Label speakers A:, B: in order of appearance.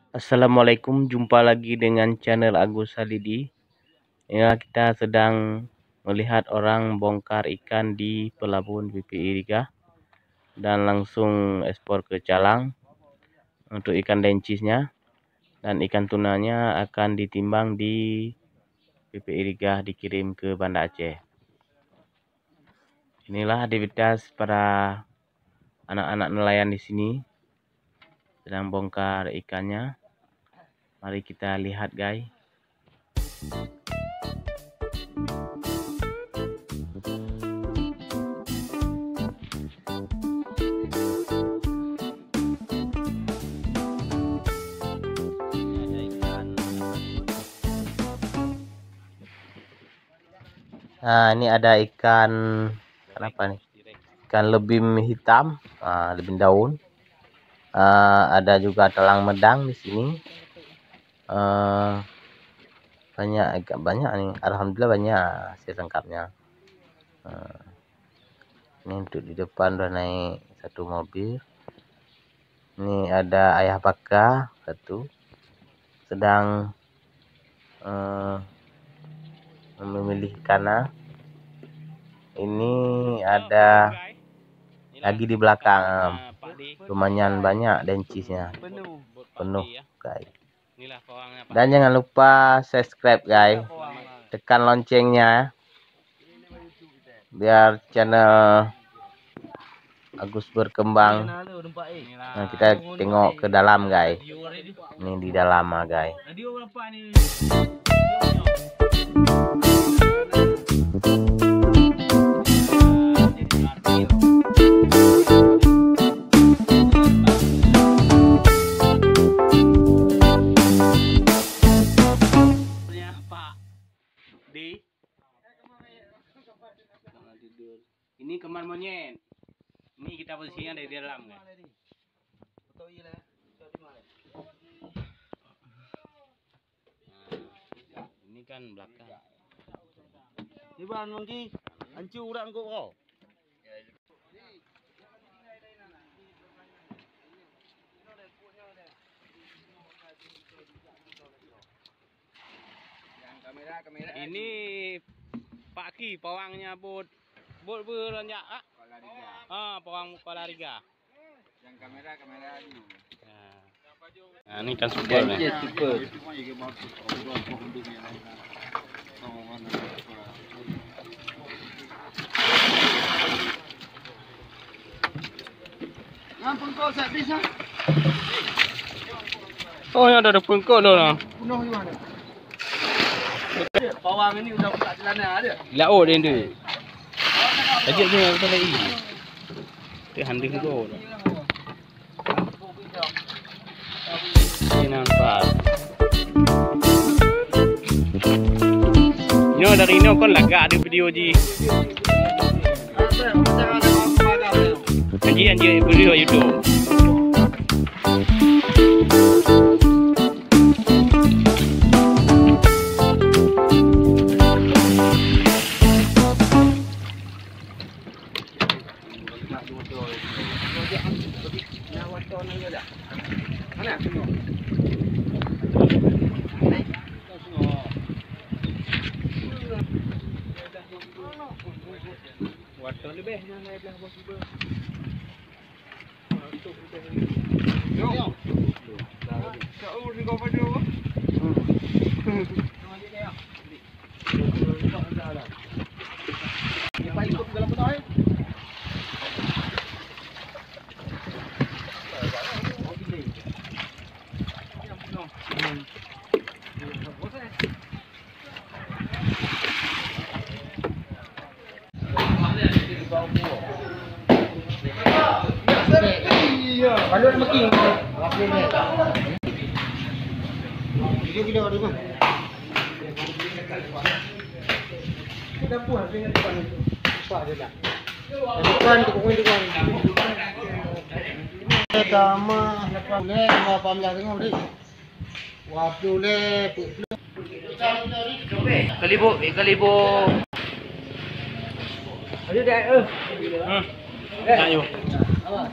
A: Assalamualaikum, jumpa lagi dengan channel Agus Halidi. Ya, kita sedang melihat orang bongkar ikan di pelabuhan PPI Riga dan langsung ekspor ke Calang untuk ikan dencisnya, dan ikan tunanya akan ditimbang di PPI Riga dikirim ke Banda Aceh. Inilah aktivitas para anak-anak nelayan di sini sedang bongkar ikannya. Mari kita lihat, guys. Nah, ini ada ikan apa nih? Ikan lebim hitam, lebim daun. Ada juga telang medang di sini. Agak banyak nih. Alhamdulillah banyak hasil tangkapnya. Ini untuk di depan udah naik satu mobil. Ini ada ayah baka satu sedang memilih ikan. Ini ada lagi di belakang, lumayan banyak dencisnya, penuh guys. Dan jangan lupa subscribe guys, tekan loncengnya biar channel Agus berkembang. Nah, kita tengok ke dalam guys, ini di dalam guys. Ini kemar monyet. Ini kita posisinya dari dalam kan. Ini kan belakang.
B: Ini bahan mangki hancur urat kau.
A: Ini Pak Ki, pawangnya bot beranjak pawang Kuala Riga.
B: Yang kamera dulu.
A: Nah, ini kan super nih.
B: Ngampun kau sak bisa.
A: Oh, ini ada pengkok tu lah.
B: Penuh di mana? Pawang ini udah buka celana ada.
A: Laut dia tu. Ajak je betul lagi. Dia handing tu. Ini nampak. Ini dari ini kon lagak ada video ji. Anji video YouTube. Water lebih nak belah bos juga. Yo. Kau urus kau pada apa? Dia ikut dalam betul. Kalau nak makin, video ada mah. Dah puas dengan depan itu. Pak dia dah. Depan tu pokok depan. Dama lepas le ma pamla tengok ni. Waktu le. Kalibo. Ada dah.
B: Ayo.
A: Apa?